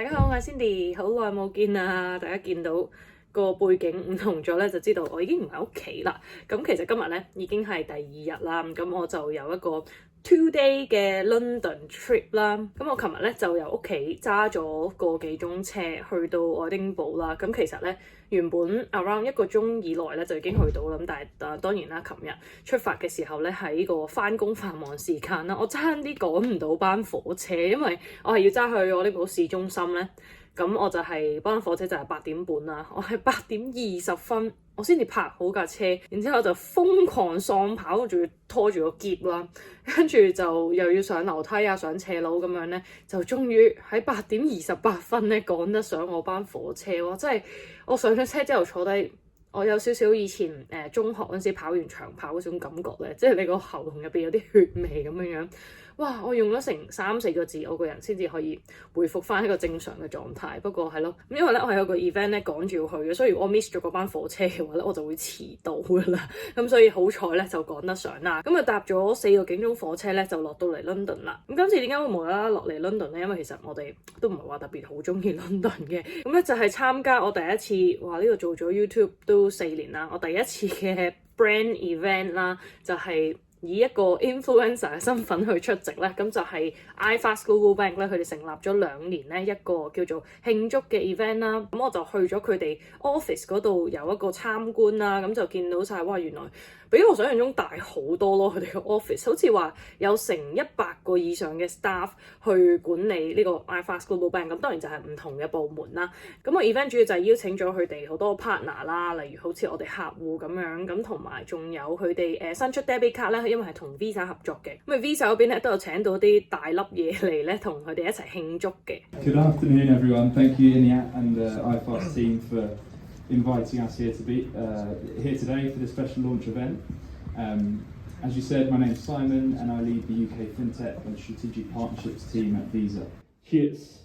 大家好，我係 Cindy，好耐冇見啦！大家見到個背景唔同咗咧，就知道我已經唔喺屋企啦。咁其實今日咧已經係第二日啦，咁我就有一個 2-day 嘅 London trip 啦。咁我琴日咧就由屋企揸咗個幾鐘車去到愛丁堡啦。咁其實咧原本 around 1個鐘以內咧就已經去到啦。咁但係當然啦，琴日出發嘅時候咧喺個返工繁忙時間啦，我差啲趕唔到班火車，因為我係要揸去愛丁堡市中心咧。咁我就係班火車就係8點半啦，我係8點20分我先至泊好架車，然之後就瘋狂喪跑，仲要拖住個篋啦，跟住就又要上樓梯啊、上斜路咁樣咧，就終於喺8點28分咧趕得上我班火車喎！真係我上咗車之後坐低，我有少少以前中學嗰陣時跑完長跑嗰種感覺咧，即係你個喉嚨入邊有啲血味咁樣樣。哇！我用咗成3-4個字，我個人先至可以回復翻一個正常嘅狀態。不過係咯，因為咧我係有個 event 咧趕住要去嘅，所以如果我 miss 咗嗰班火車嘅話咧，我就會遲到㗎啦。咁所以好彩咧就趕得上啦。咁啊搭咗4個幾鐘火車咧就落到嚟 London 啦。咁今次點解會無啦啦落嚟 London 咧？因為其實我哋都唔係話特別好中意 London 嘅。咁咧就係參加我第一次話呢個做咗 YouTube 都4年啦，我第一次嘅 brand event 啦，就係以一個 influencer 嘅身份去出席咧，咁就係 iFast Global Bank 咧，佢哋成立咗2年咧一個叫做慶祝嘅 event 啦。咁我就去咗佢哋 office 嗰度有一個參觀啦，咁就見到晒，哇，原來比我想象中大好多咯！佢哋個 office 好似話有成100個以上嘅 staff 去管理呢個 iFast Global Bank。咁當然就係唔同嘅部門啦。咁個 event 主要就係邀請咗佢哋好多 partner 啦，例如好似我哋客戶咁樣，咁同埋仲有佢哋新出 debit card 咧，因為係同 Visa 合作嘅。咁啊 Visa 嗰邊咧都有請到啲大粒嘢嚟咧，同佢哋一齊慶祝嘅。Good afternoon, everyone. Thank you, Inyat and the iFast team for inviting us here to be here today for this special launch event. As you said, my name's Simon and I lead the UK FinTech and Strategic Partnerships team at Visa. Cheers!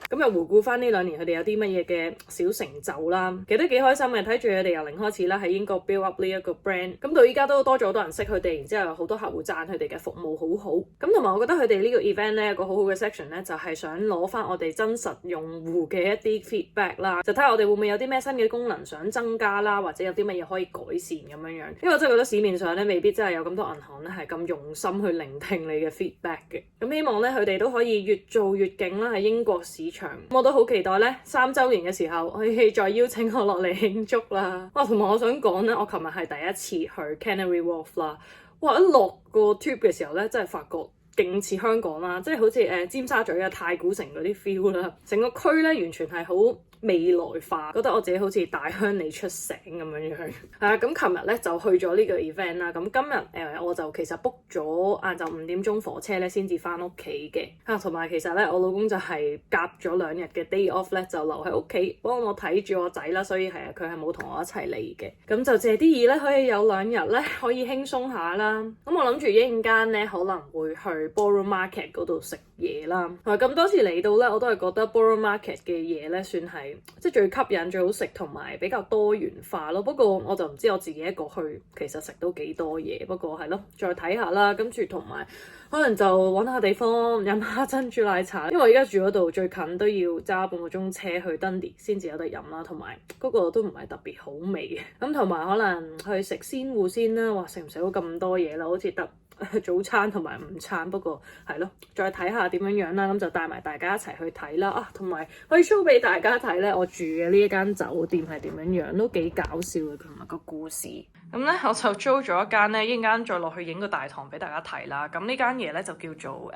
咁又回顧翻呢2年佢哋有啲乜嘢嘅小成就啦，其實都幾開心嘅。睇住佢哋由零開始啦，喺英國 build up 呢一個 brand， 咁到依家都多咗好多人識佢哋，然之後有好多客戶讚佢哋嘅服務好好。咁同埋我覺得佢哋呢個 event 咧有個好好嘅 section 咧，就係想攞翻我哋真實用戶嘅一啲 feedback 啦，就睇下我哋會唔會有啲咩新嘅功能想增加啦，或者有啲乜嘢可以改善咁樣樣。因為我真係覺得市面上咧未必真係有咁多銀行咧係咁用心去聆聽你嘅 feedback 嘅。咁希望咧佢哋都可以越做越勁啦，喺英國市場。我都好期待咧3週年嘅時候可以再邀請我落嚟慶祝啦。哇，同埋我想講咧，我琴日係第一次去 Canary Wharf 啦。哇，一落個 tube 嘅時候咧，真係發覺勁似香港啦，即係好似尖沙咀啊、太古城嗰啲 feel 啦。成個區咧完全係好未來化，覺得我自己好似大鄉里出城咁樣樣。係啊，咁琴日咧就去咗呢個 event 啦。咁今日我就其實 book 咗晏晝5點鐘火車咧先至翻屋企嘅。同埋其實咧我老公就係夾咗2日嘅 day off 咧，就留喺屋企幫我睇住我仔啦。所以係啊，佢係冇同我一齊嚟嘅。咁就借啲意咧可以有2日咧可以輕鬆下啦。咁我諗住一陣間咧可能會去 Borough Market 嗰度食嘢啦。同埋咁多次嚟到咧，我都係覺得 Borough Market 嘅嘢咧算係即係最吸引、最好食同埋比較多元化咯。不過我就唔知我自己一個去其實食到幾多嘢。不過係咯，再睇下啦。跟住同埋可能就揾下地方飲下珍珠奶茶，因為我而家住嗰度最近都要揸半個鐘車去 Dundee 先至有得飲啦。同埋嗰個都唔係特別好味嘅。咁同埋可能去食鮮芋先啦。哇，食唔食到咁多嘢啦？好似得早餐同埋午餐，不過係咯，再睇下點樣樣啦。咁就帶埋大家一齊去睇啦。同埋可以 show 俾大家睇咧，我住嘅呢一間酒店係點樣樣，都幾搞笑嘅同埋個故事。咁咧我就租咗一間咧，一陣間再落去影個大堂俾大家睇啦。咁呢間嘢咧就叫做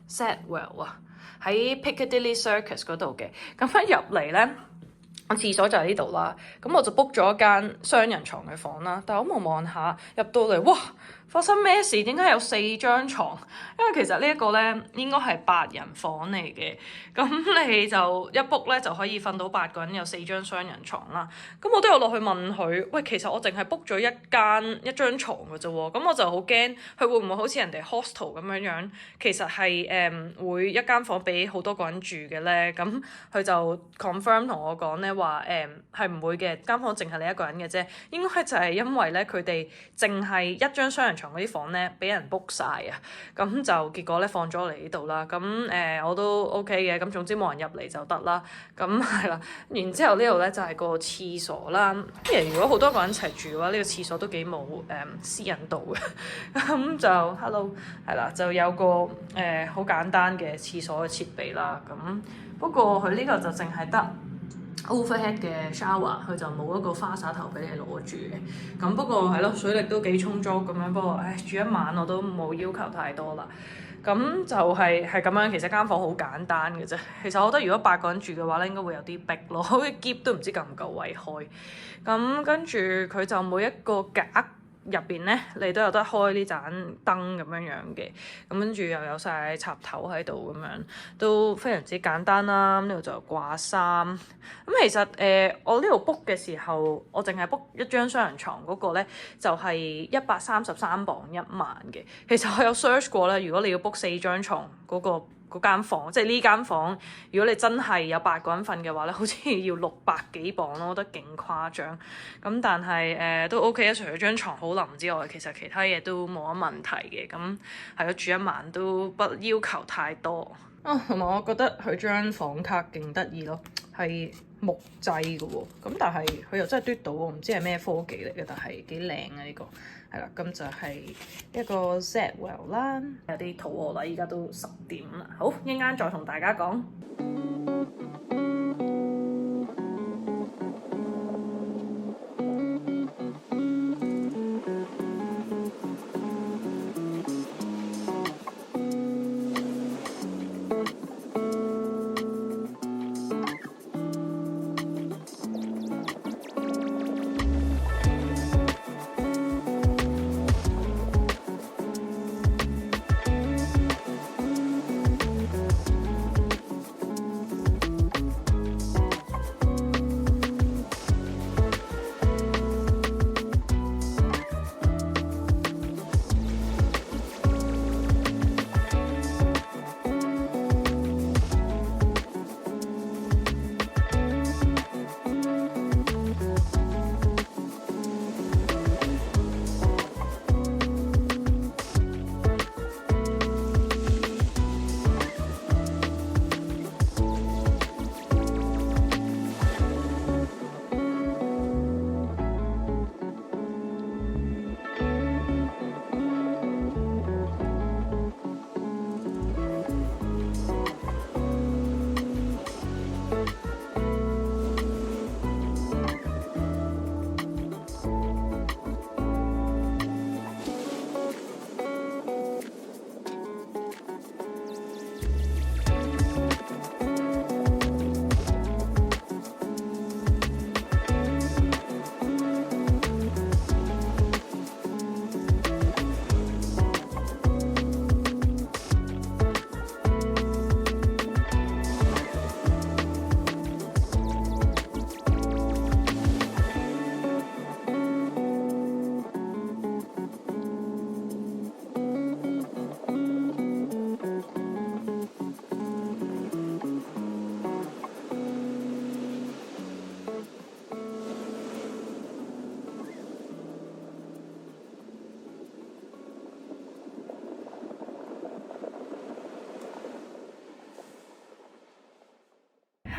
Sadwell 啊，喺 Piccadilly Circus 嗰度嘅。咁一入嚟咧，我廁所就喺呢度啦。咁我就 book 咗一間雙人床嘅房啦。但係我望下入到嚟，哇！發生咩事？點解有4張床？因為其實呢一個咧應該係8人房嚟嘅，咁你就一 book 咧就可以瞓到8個人，有4張雙人床啦。咁我都有落去問佢，喂，其實我淨係 book 咗一張床嘅啫喎，咁我就好驚佢會唔會好似人哋 hostel 咁樣樣，其實係會一間房俾好多個人住嘅咧。咁佢就 confirm 同我講咧話係唔會嘅，間房淨係你一個人嘅啫。應該就係因為咧佢哋淨係一張雙人床嗰啲房咧俾人 book 晒啊，咁就結果咧放咗嚟呢度啦。咁我都 OK 嘅，咁總之冇人入嚟就得啦。咁係啦，然之後呢度咧就係個廁所啦。因為如果好多個人一齊住嘅話，呢個廁所都幾冇私隱度嘅。咁就 hello 係啦，就有個好簡單嘅廁所嘅設備啦。咁不過佢呢個就淨係得overhead 嘅 shower， 佢就冇一個花灑頭俾你攞住嘅。咁不過係咯，水力都幾充足咁樣。不過住一晚我都冇要求太多啦。咁就係咁樣，其實間房好簡單嘅啫。其實我覺得如果8個人住嘅話咧，應該會有啲逼咯，好似篋都唔知夠唔夠位開。咁跟住佢就每一個格入邊咧，你都有得開呢盞燈咁樣嘅，咁跟住又有晒插頭喺度咁樣，都非常之簡單啦。咁呢度就掛衫。咁其實我呢度 book 嘅時候，我淨係 book 一張雙人床嗰個咧，就係133磅1晚嘅。其實我有 search 過咧，如果你要 book 4張床嗰間房，即係呢間房，如果你真係有8個人瞓嘅話咧，好似要600幾磅咯，我覺得勁誇張。咁但係都 OK 啊，除咗張床好腍之外，其實其他嘢都冇乜問題嘅。咁係咯，住一晚都不要求太多。同埋我覺得佢張房卡勁得意咯，係木製嘅喎。咁但係佢又真係嘟到喎，唔知係咩科技嚟嘅，但係幾靚啊呢個。係啦，咁就係一個 Zedwell 啦。有啲肚餓啦，依家都10點啦。好，一陣間再同大家講。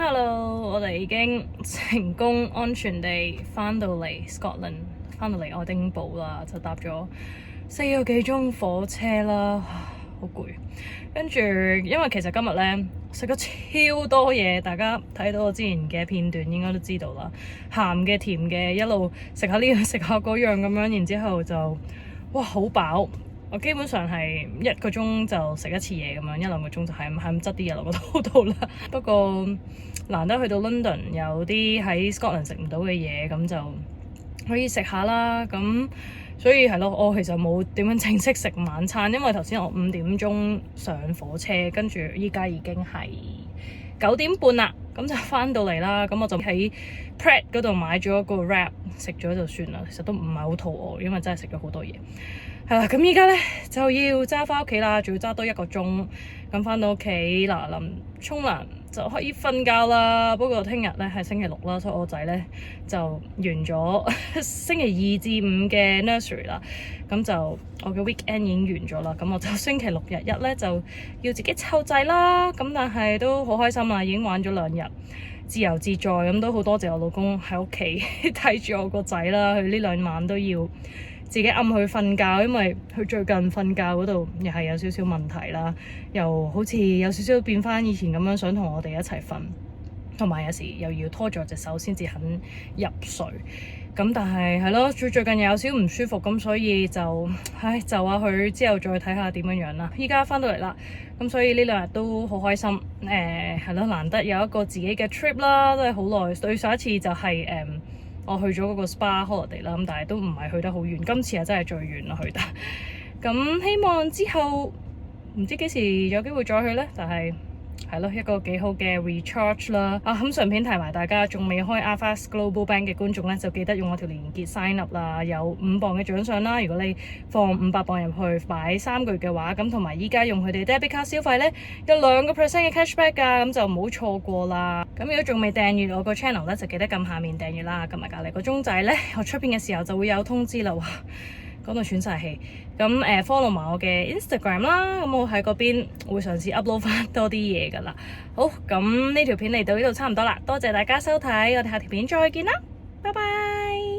Hello，我哋已經成功安全地翻到嚟 Scotland， 翻到嚟愛丁堡啦，就搭咗4個幾鐘火車啦，好攰。跟住因為其實今日咧食咗超多嘢，大家睇到我之前嘅片段應該都知道啦，鹹嘅甜嘅一路食下呢樣食下嗰樣咁樣，然之後就哇好飽。我基本上係1個鐘就食一次嘢咁樣，1-2個鐘就係咁執啲嘢落個肚度啦。不過難得去到 London 有啲喺 Scotland 食唔到嘅嘢，咁就可以食下啦。咁所以係咯，我其實冇點樣正式食晚餐，因為頭先我5點鐘上火車，跟住依家已經係9點半啦。咁就翻到嚟啦，咁我就喺 Pret 嗰度買咗個 wrap 食咗就算啦。其實都唔係好肚餓，因為真係食咗好多嘢。係啦，咁依家咧就要揸翻屋企啦，仲要揸多1個鐘，咁翻到屋企嗱臨沖涼就可以瞓覺啦。不過聽日咧係星期6啦，所以我仔咧就完咗星期2至5嘅 nursery 啦，咁就我嘅 weekend 已經完咗啦，咁我就星期6日咧就要自己湊仔啦。咁但係都好開心啦，已經玩咗2日，自由自在，咁都好多謝我老公喺屋企睇住我個仔啦。佢呢2晚都要自己暗佢瞓覺，因為佢最近瞓覺嗰度又係有少少問題啦，又好似有少少變翻以前咁樣想同我哋一齊瞓，同埋有時又要拖住我隻手先至肯入睡。咁但係係咯，最近又有少少唔舒服，咁所以就就下佢之後再睇下點樣啦。依家翻到嚟啦，咁所以呢2日都好開心。係咯，難得有一個自己嘅 trip 啦，都係好耐。對上一次就係我去咗嗰個 spa holiday 啦，咁但係都唔係去得好遠，今次係真係最遠啦去得。咁希望之後唔知幾時有機會再去呢，但係係咯，一個幾好嘅 recharge 啦。咁順便提埋大家，仲未開 Arfast Global Bank 嘅觀眾咧，就記得用我條連結 sign up 啦，有5磅嘅獎賞啦。如果你放500磅入去擺3個月嘅話，咁同埋依家用佢哋 debit card 消費咧，有2% 嘅 cashback 㗎，咁就唔好錯過啦。咁如果仲未訂閱我個 channel 咧，就記得撳下面訂閱啦，撳埋隔離個鐘仔咧，我出片嘅時候就會有通知啦。哇，講到喘晒氣。咁follow 埋我嘅 Instagram 啦，咁我喺嗰邊會嘗試 upload 翻多啲嘢噶啦。好，咁呢條片嚟到呢度差唔多啦，多謝大家收睇，我哋下條片再見啦，拜拜。